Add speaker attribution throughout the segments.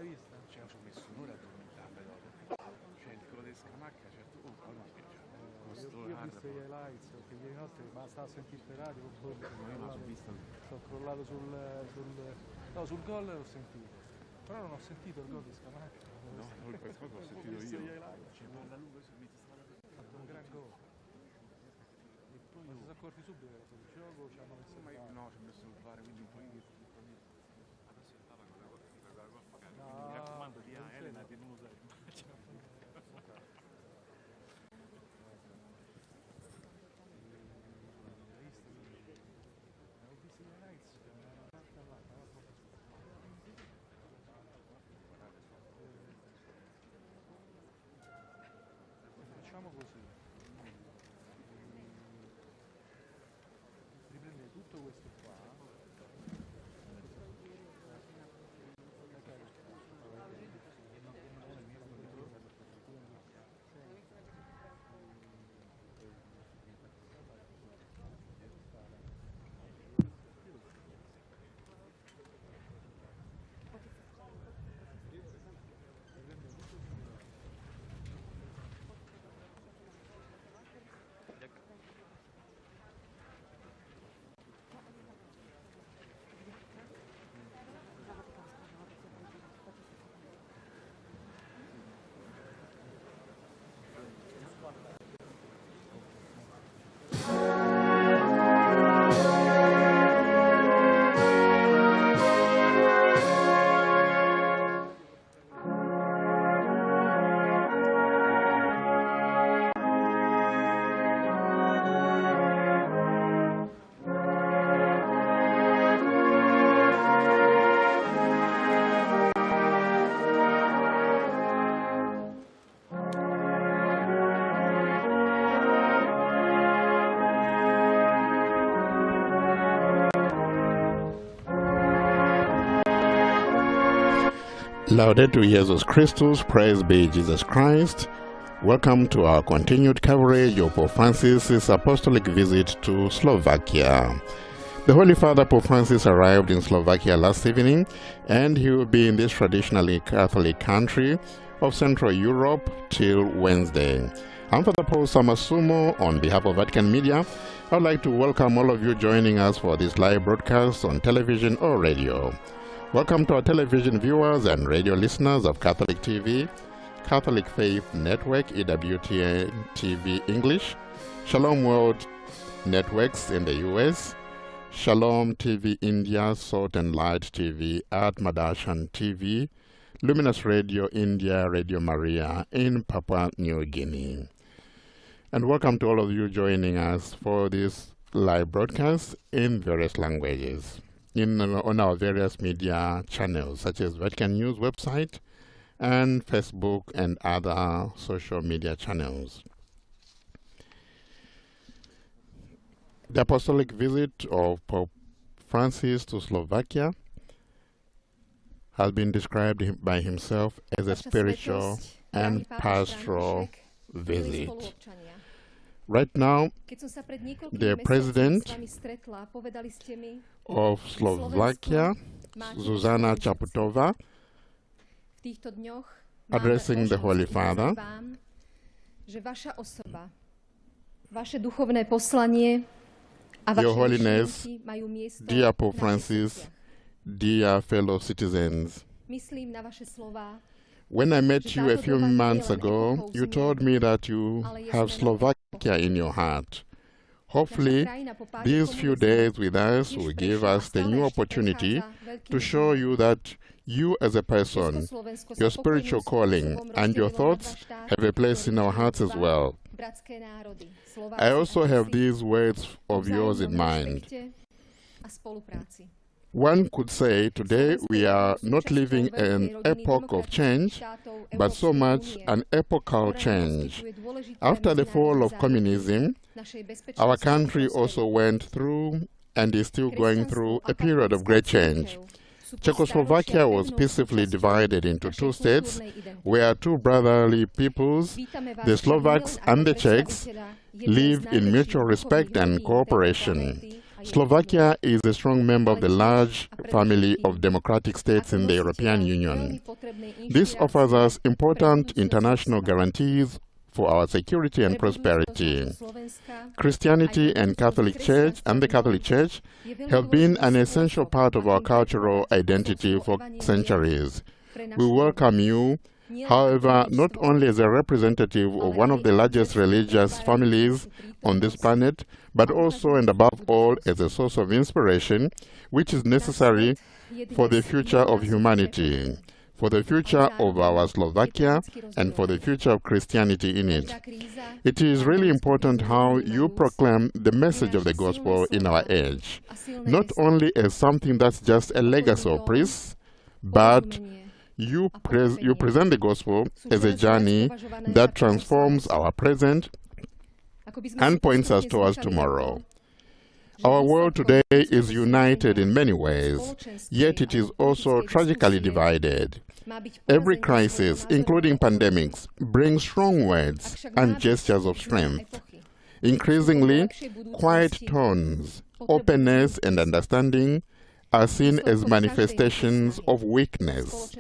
Speaker 1: Hai visto?
Speaker 2: Cioè, ci ho messo un'ora a addormentarmi dopo. Cioè, il quello di Scamacca, certo. Oh, poi mi spiace.
Speaker 1: Io ho visto gli highlights, perché ieri notte bastava sentire per radio, sono crollato sul gol e l'ho sentito. Però non ho sentito il gol di Scamacca.
Speaker 2: No, il primo l'ho sentito io.
Speaker 1: Cioè, la lunga ha fatto un gran gol. E poi si sono accorti subito che era fuori gioco, ci hanno messo
Speaker 2: no, ci ho messo a fare, quindi un po' indietro. Adesso il Papa con la gol pagata. Quindi mi raccomando di Elena di non usare immagini.
Speaker 1: Facciamo così, riprendere tutto questo qua.
Speaker 3: Laudetur Jesus Christus, praise be Jesus Christ. Welcome to our continued coverage of Pope Francis' apostolic visit to Slovakia. The Holy Father Pope Francis arrived in Slovakia last evening, and he will be in this traditionally Catholic country of Central Europe till Wednesday. I'm Father Paul Samasumo. On behalf of Vatican Media, I would like to welcome all of you joining us for this live broadcast on television or radio. Welcome to our television viewers and radio listeners of Catholic TV, Catholic Faith Network, EWTN TV English, Shalom World Networks in the US, Shalom TV India, Salt and Light TV, at Madashan TV, Luminous Radio India, Radio Maria in Papua New Guinea. And welcome to all of you joining us for this live broadcast in various languages on our various media channels, such as Vatican News website and Facebook and other social media channels. The apostolic visit of Pope Francis to Slovakia has been described by himself as a spiritual and pastoral visit. Right now, the president of Slovakia, Zuzana Čaputová, addressing the Holy Father, Your Holiness, dear Pope Francis, dear fellow citizens, when I met you a few months ago, you told me that you have Slovakia in your heart. Hopefully, these few days with us will give us the new opportunity to show you that you as a person, your spiritual calling, and your thoughts have a place in our hearts as well. I also have these words of yours in mind. One could say today we are not living an epoch of change, but so much an epochal change. After the fall of communism, our country also went through and is still going through a period of great change. Czechoslovakia was peacefully divided into two states where two brotherly peoples, the Slovaks and the Czechs, live in mutual respect and cooperation. Slovakia is a strong member of the large family of democratic states in the European Union. This offers us important international guarantees for our security and prosperity. Christianity and the Catholic Church have been an essential part of our cultural identity for centuries. We welcome you, however, not only as a representative of one of the largest religious families on this planet, but also and above all as a source of inspiration, which is necessary for the future of humanity, for the future of our Slovakia, and for the future of Christianity in it. It is really important how you proclaim the message of the gospel in our age, not only as something that's just a legacy of priests, but you present the gospel as a journey that transforms our present and points us towards tomorrow. Our world today is united in many ways, yet it is also tragically divided. Every crisis, including pandemics, brings strong words and gestures of strength. Increasingly, quiet tones, openness, and understanding are seen as manifestations of weakness.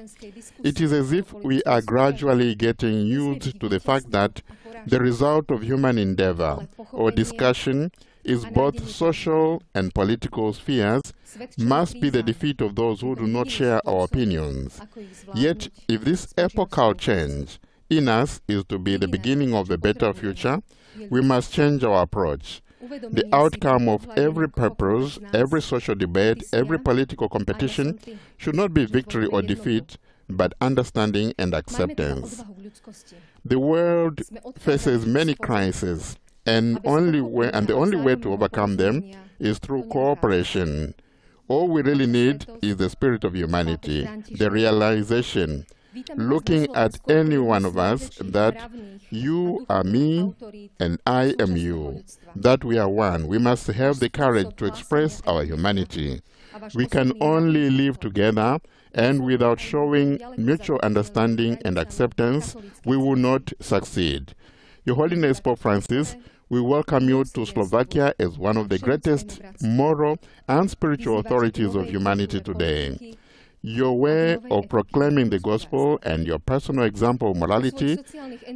Speaker 3: It is as if we are gradually getting used to the fact that the result of human endeavor or discussion is both social and political spheres must be the defeat of those who do not share our opinions. Yet, if this epochal change in us is to be the beginning of a better future, we must change our approach. The outcome of every purpose, every social debate, every political competition should not be victory or defeat, but understanding and acceptance. The world faces many crises, and the only way to overcome them is through cooperation. All we really need is the spirit of humanity, the realization, looking at any one of us, that you are me and I am you, that we are one. We must have the courage to express our humanity. We can only live together, and without showing mutual understanding and acceptance, we will not succeed. Your Holiness Pope Francis, we welcome you to Slovakia as one of the greatest moral and spiritual authorities of humanity today. Your way of proclaiming the gospel and your personal example of morality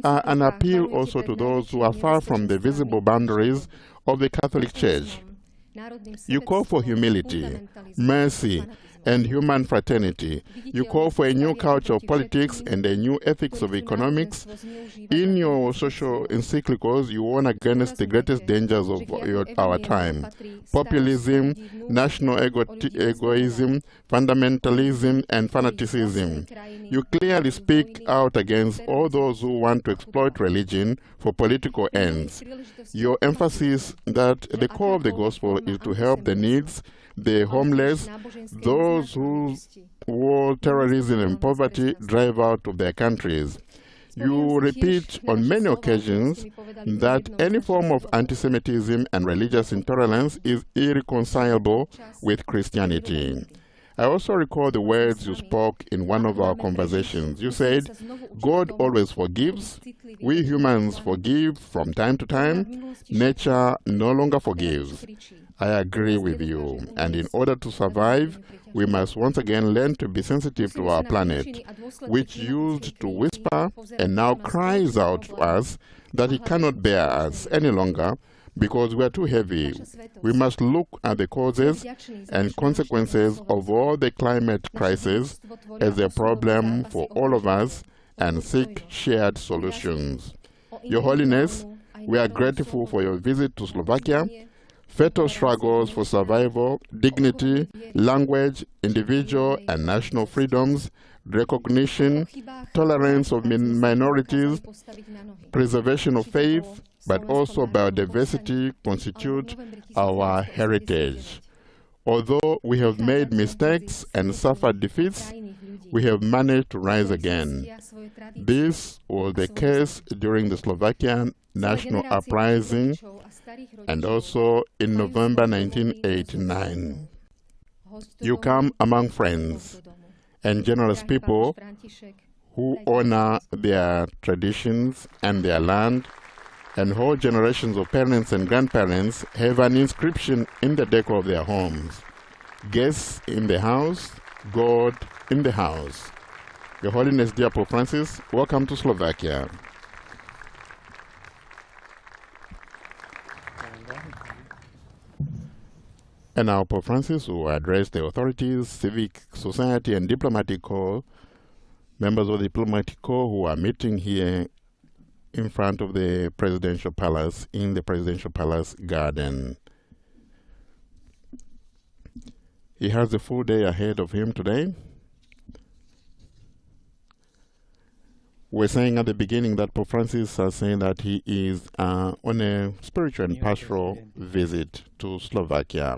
Speaker 3: are an appeal also to those who are far from the visible boundaries of the Catholic Church. You call for humility, mercy, and human fraternity. You call for a new culture of politics and a new ethics of economics. In your social encyclicals, you warn against the greatest dangers of our time: populism, national egoism, fundamentalism, and fanaticism. You clearly speak out against all those who want to exploit religion for political ends. Your emphasis that the core of the gospel is to help the needs, the homeless, those who war, terrorism, and poverty drive out of their countries. You repeat on many occasions that any form of anti-Semitism and religious intolerance is irreconcilable with Christianity. I also recall the words you spoke in one of our conversations. You said, God always forgives. We humans forgive from time to time. Nature no longer forgives. I agree with you. And in order to survive, we must once again learn to be sensitive to our planet, which used to whisper and now cries out to us that it cannot bear us any longer because we are too heavy. We must look at the causes and consequences of all the climate crisis as a problem for all of us and seek shared solutions. Your Holiness, we are grateful for your visit to Slovakia. Fatal struggles for survival, dignity, language, individual and national freedoms, recognition, tolerance of minorities, preservation of faith, but also biodiversity constitute our heritage. Although we have made mistakes and suffered defeats, we have managed to rise again. This was the case during the Slovakian national uprising and also in November 1989. You come among friends and generous people who honor their traditions and their land, and whole generations of parents and grandparents have an inscription in the decor of their homes. guests in the house, God in the house. Your Holiness, dear Pope Francis, welcome to Slovakia. And now Pope Francis will address the authorities, civic society, and diplomatic corps, members of the diplomatic corps who are meeting here in front of the presidential palace, in the presidential palace garden. He has a full day ahead of him today. We're saying at the beginning that Pope Francis is saying that he is on a spiritual and pastoral visit to Slovakia.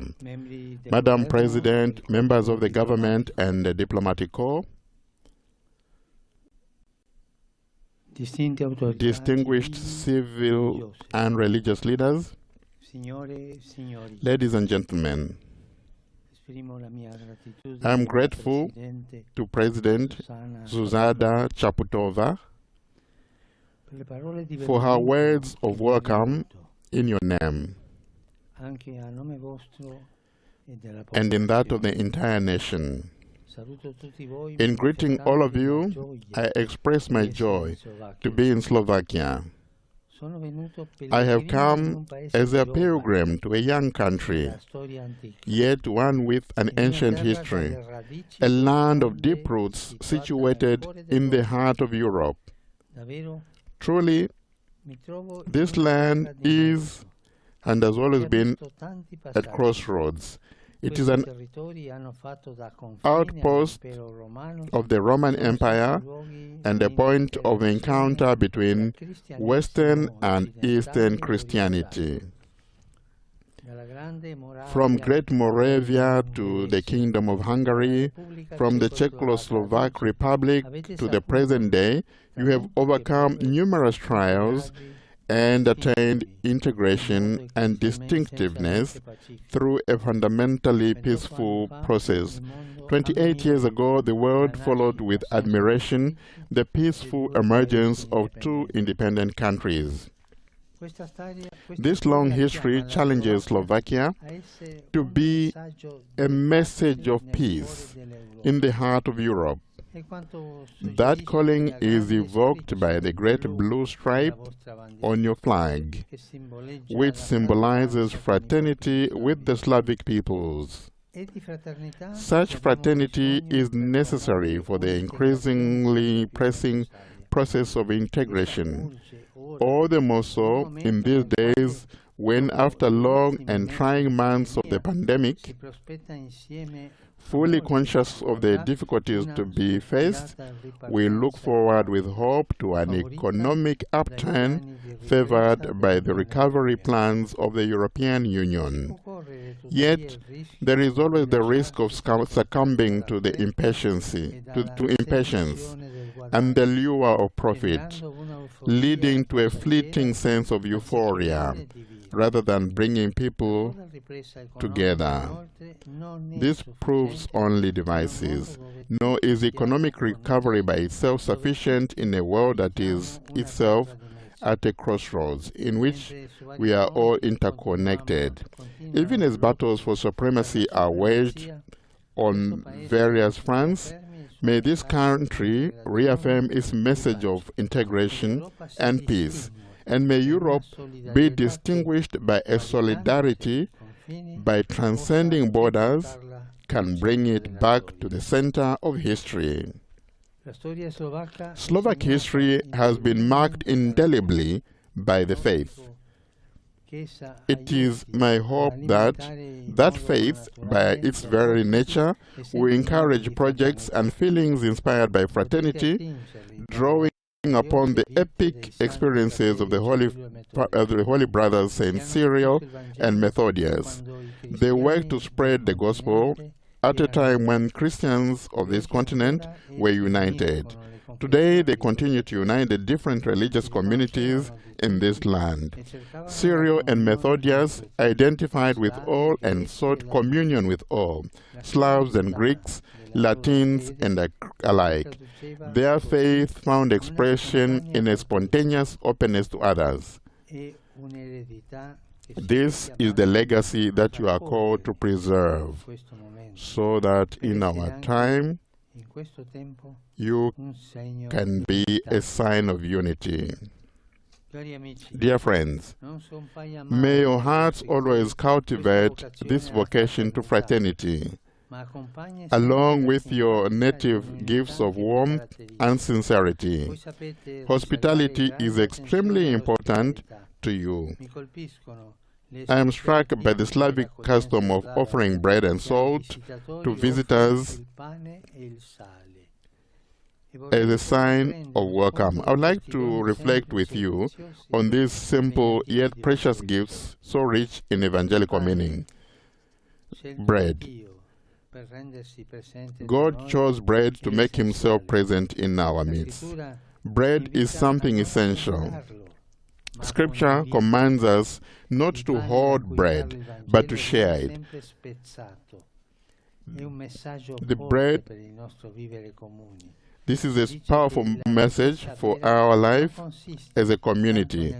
Speaker 3: Madam President, members of the government and the diplomatic corps, distinguished civil and religious leaders, ladies and gentlemen, I'm grateful to President Zuzana Chaputova for her words of welcome in your name and in that of the entire nation. In greeting all of you, I express my joy to be in Slovakia. I have come as a pilgrim to a young country, yet one with an ancient history, a land of deep roots situated in the heart of Europe. Truly, this land is and has always been at crossroads. It is an outpost of the Roman Empire and a point of encounter between Western and Eastern Christianity. From Great Moravia to the Kingdom of Hungary, from the Czechoslovak Republic to the present day, you have overcome numerous trials and attained integration and distinctiveness through a fundamentally peaceful process. 28 years ago, the world followed with admiration the peaceful emergence of two independent countries. This long history challenges Slovakia to be a message of peace in the heart of Europe. That calling is evoked by the great blue stripe on your flag, which symbolizes fraternity with the Slavic peoples. Such fraternity is necessary for the increasingly pressing process of integration, all the more so in these days when, after long and trying months of the pandemic, fully conscious of the difficulties to be faced, we look forward with hope to an economic upturn favored by the recovery plans of the European Union. Yet, there is always the risk of succumbing to the impatience and the lure of profit, leading to a fleeting sense of euphoria, rather than bringing people together. This proves only devices. Nor is economic recovery by itself sufficient in a world that is itself at a crossroads, in which we are all interconnected. Even as battles for supremacy are waged on various fronts, may this country reaffirm its message of integration and peace. And may Europe be distinguished by a solidarity by transcending borders, can bring it back to the center of history. Slovak history has been marked indelibly by the faith. It is my hope that that faith, by its very nature, will encourage projects and feelings inspired by fraternity, drawing upon the epic experiences of the Holy Brothers Saint Cyril and Methodius. They worked to spread the gospel at a time when Christians of this continent were united. Today, they continue to unite the different religious communities in this land. Cyril and Methodius identified with all and sought communion with all, Slavs and Greeks, Latins and alike. Their faith found expression in a spontaneous openness to others. This is the legacy that you are called to preserve, so that in our time you can be a sign of unity. Dear friends, may your hearts always cultivate this vocation to fraternity, along with your native gifts of warmth and sincerity. Hospitality is extremely important to you. I am struck by the Slavic custom of offering bread and salt to visitors as a sign of welcome. I would like to reflect with you on these simple yet precious gifts so rich in evangelical meaning. Bread. God chose bread to make himself present in our midst. Bread is something essential. Scripture commands us not to hoard bread, but to share it. The bread, this is a powerful message for our life as a community.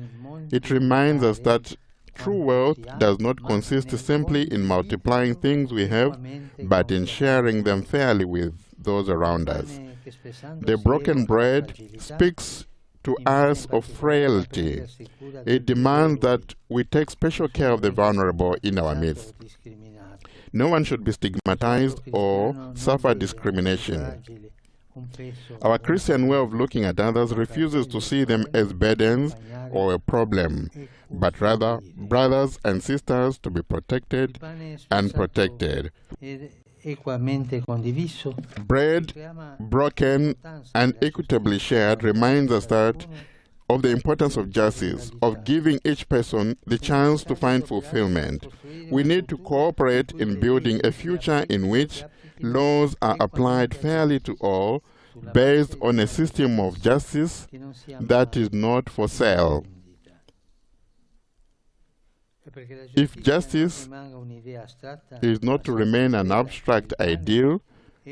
Speaker 3: It reminds us that true wealth does not consist simply in multiplying things we have, but in sharing them fairly with those around us. The broken bread speaks to us of frailty. It demands that we take special care of the vulnerable in our midst. No one should be stigmatized or suffer discrimination. Our Christian way of looking at others refuses to see them as burdens or a problem, but rather brothers and sisters to be protected and protected. Bread broken and equitably shared reminds us that of the importance of justice, of giving each person the chance to find fulfillment. We need to cooperate in building a future in which laws are applied fairly to all, based on a system of justice that is not for sale. If justice is not to remain an abstract ideal,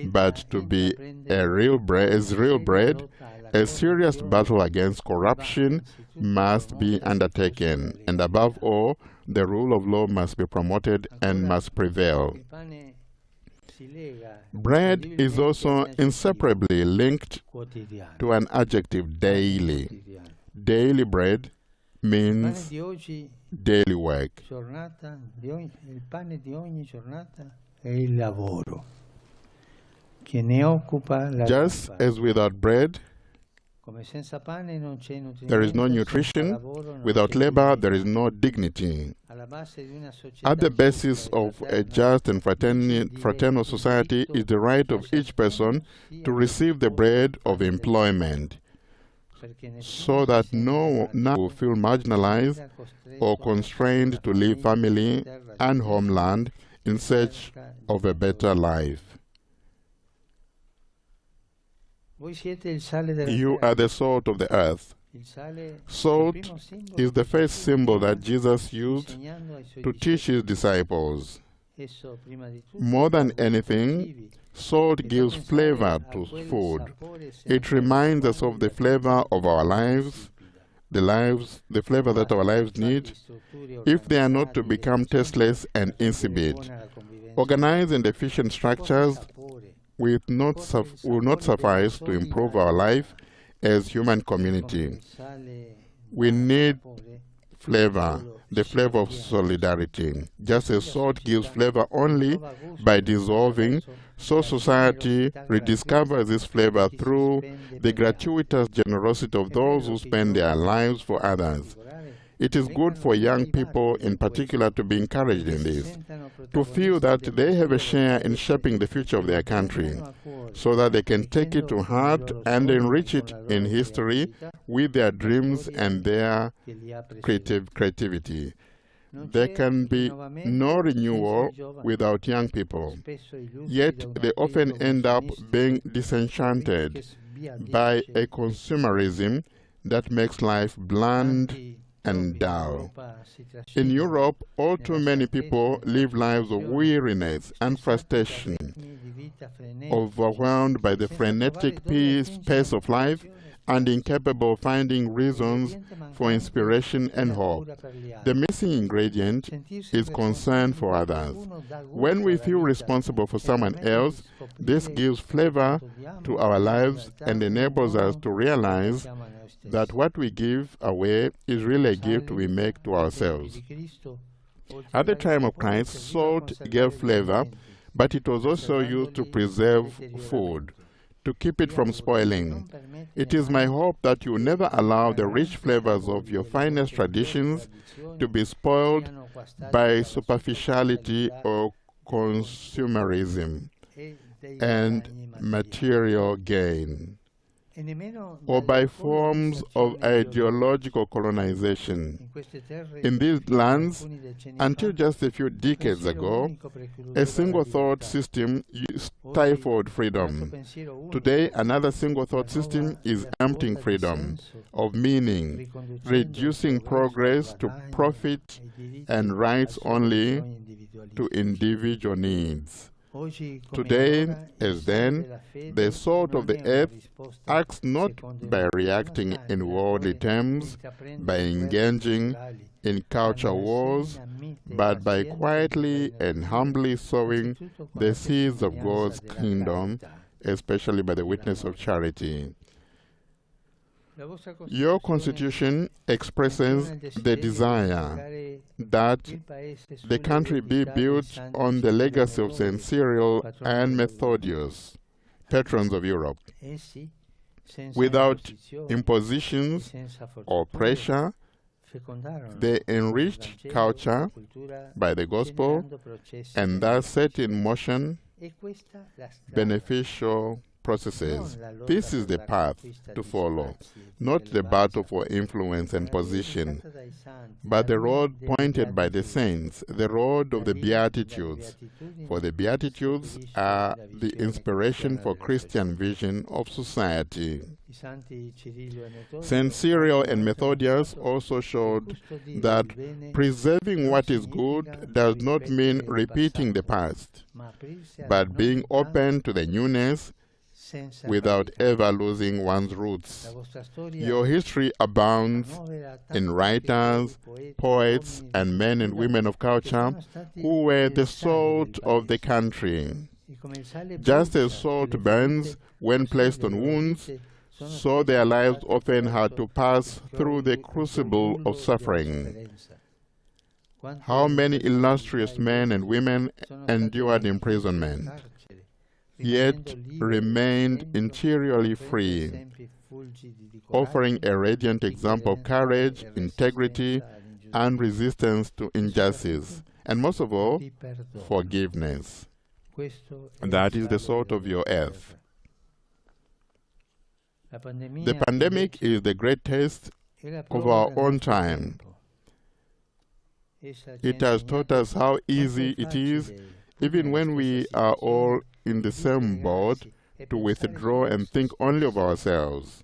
Speaker 3: but to be real bread, a serious battle against corruption must be undertaken, and above all, the rule of law must be promoted and must prevail. Bread is also inseparably linked to an adjective, daily. Daily bread means daily work. Just as without bread, there is no nutrition, without labor, there is no dignity. At the basis of a just and fraternal society is the right of each person to receive the bread of employment, so that no one will feel marginalized or constrained to leave family and homeland in search of a better life. You are the salt of the earth. Salt is the first symbol that Jesus used to teach his disciples. More than anything, salt gives flavor to food. It reminds us of the flavor of our lives, the flavor that our lives need, if they are not to become tasteless and insipid. Organized and efficient structures will not suffice to improve our life as human community. We need flavor, the flavor of solidarity. Just as salt gives flavor only by dissolving, so society rediscovers this flavor through the gratuitous generosity of those who spend their lives for others. It is good for young people in particular to be encouraged in this, to feel that they have a share in shaping the future of their country, so that they can take it to heart and enrich it in history with their dreams and their creativity. There can be no renewal without young people, yet they often end up being disenchanted by a consumerism that makes life bland and dull. In Europe, all too many people live lives of weariness and frustration, overwhelmed by the frenetic pace of life and incapable of finding reasons for inspiration and hope. The missing ingredient is concern for others. When we feel responsible for someone else, this gives flavor to our lives and enables us to realize that what we give away is really a gift we make to ourselves. At the time of Christ, salt gave flavor, but it was also used to preserve food, to keep it from spoiling. It is my hope that you never allow the rich flavors of your finest traditions to be spoiled by superficiality or consumerism and material gain, or by forms of ideological colonization. In these lands, until just a few decades ago, a single thought system stifled freedom. Today, another single thought system is emptying freedom of meaning, reducing progress to profit and rights only to individual needs. Today, as then, the salt of the earth acts not by reacting in worldly terms, by engaging in culture wars, but by quietly and humbly sowing the seeds of God's kingdom, especially by the witness of charity. Your constitution expresses the desire that the country be built on the legacy of St. Cyril and Methodius, patrons of Europe. Without impositions or pressure, they enriched culture by the gospel and thus set in motion beneficial processes. This is the path to follow, not the battle for influence and position, but the road pointed by the saints, the road of the Beatitudes. For the Beatitudes are the inspiration for Christian vision of society. St. Cyril and Methodius also showed that preserving what is good does not mean repeating the past, but being open to the newness without ever losing one's roots. Your history abounds in writers, poets, and men and women of culture who were the salt of the country. Just as salt burns when placed on wounds, so their lives often had to pass through the crucible of suffering. How many illustrious men and women endured imprisonment, yet remained interiorly free, offering a radiant example of courage, integrity, and resistance to injustice, and most of all, forgiveness. That is the salt of your earth. The pandemic is the great test of our own time. It has taught us how easy it is, even when we are all in the same boat, to withdraw and think only of ourselves.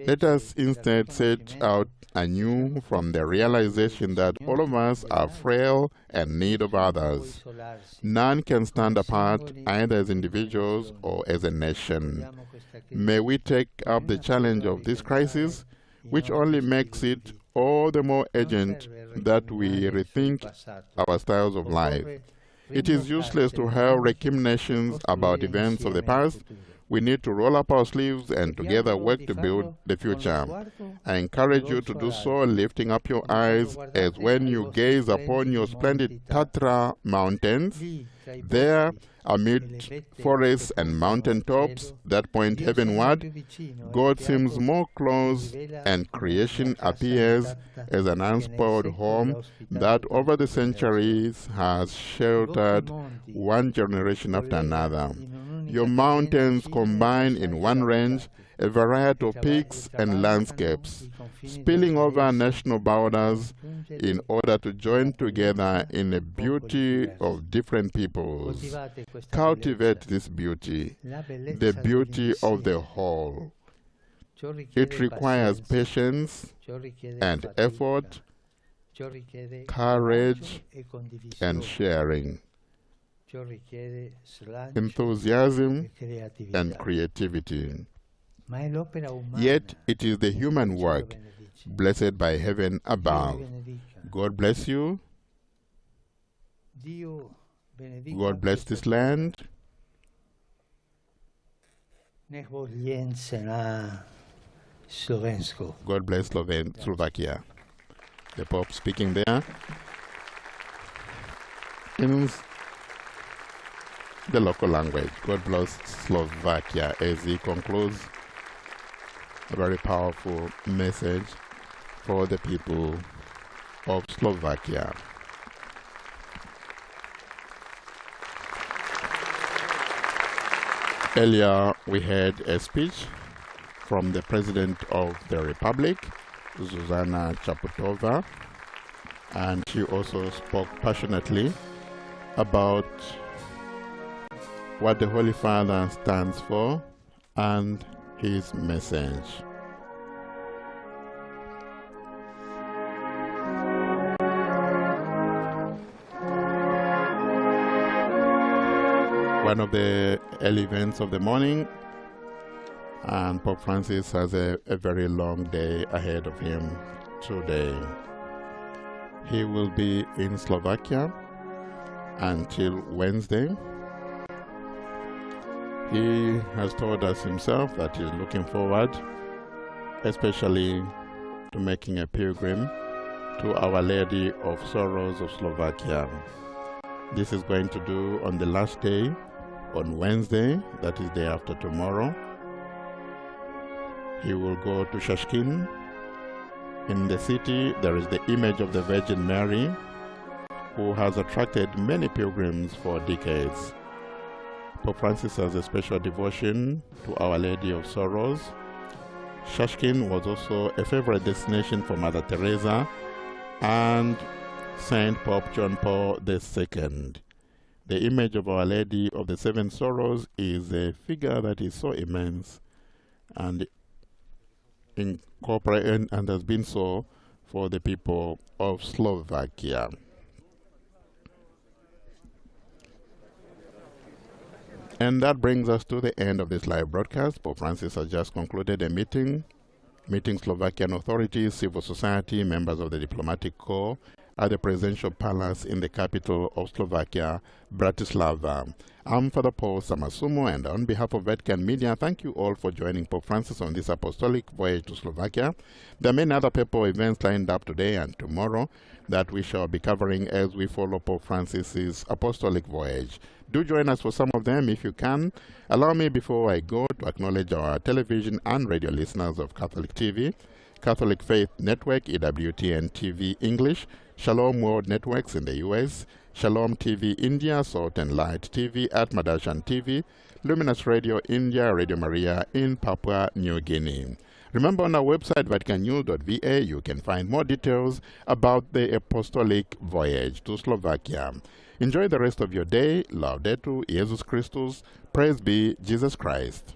Speaker 3: Let us instead set out anew from the realization that all of us are frail and in need of others. None can stand apart either as individuals or as a nation. May we take up the challenge of this crisis, which only makes it all the more urgent that we rethink our styles of life. It is useless to have recriminations about events of the past. We need to roll up our sleeves and together work to build the future. I encourage you to do so, lifting up your eyes as when you gaze upon your splendid Tatra mountains. There, amid forests and mountain tops that point heavenward, God seems more close and creation appears as an unspoiled home that over the centuries has sheltered one generation after another. Your mountains combine in one range a variety of peaks and landscapes, spilling over national borders in order to join together in a beauty of different peoples. Cultivate this beauty, the beauty of the whole. It requires patience and effort, courage and sharing, enthusiasm and creativity. Yet it is the human work, blessed by heaven above. God bless you. God bless this land. God bless Slovakia. The Pope speaking there in the local language. God bless Slovakia as he concludes a very powerful message for the people of Slovakia. Earlier we had a speech from the President of the Republic, Zuzana Chaputova, and she also spoke passionately about what the Holy Father stands for and his message. One of the early events of the morning, and Pope Francis has a very long day ahead of him today. He will be in Slovakia until Wednesday. He has told us himself that he's looking forward, especially to making a pilgrim to Our Lady of Sorrows of Slovakia. This is going to do on the last day, on Wednesday, that is day after tomorrow. He will go to Shashkin. In the city, there is the image of the Virgin Mary, who has attracted many pilgrims for decades. Pope Francis has a special devotion to Our Lady of Sorrows. Shashkin was also a favorite destination for Mother Teresa and Saint Pope John Paul II. The image of Our Lady of the Seven Sorrows is a figure that is so immense and incorporated and has been so for the people of Slovakia. And that brings us to the end of this live broadcast. Pope Francis has just concluded a meeting Slovakian authorities, civil society, members of the diplomatic corps at the presidential palace in the capital of Slovakia, Bratislava. I'm Father Paul Samasumo, and on behalf of Vatican Media, thank you all for joining Pope Francis on this apostolic voyage to Slovakia. There are many other papal events lined up today and tomorrow that we shall be covering as we follow Pope Francis's apostolic voyage. Do join us for some of them if you can. Allow me, before I go, to acknowledge our television and radio listeners of Catholic TV, Catholic Faith Network, EWTN TV English, Shalom World Networks in the US, Shalom TV India, Salt and Light TV at Madashan TV, Luminous Radio India, Radio Maria in Papua New Guinea. Remember, on our website, vaticannews.va, you can find more details about the apostolic voyage to Slovakia. Enjoy the rest of your day. Laudetur Jesus Christus. Praise be Jesus Christ.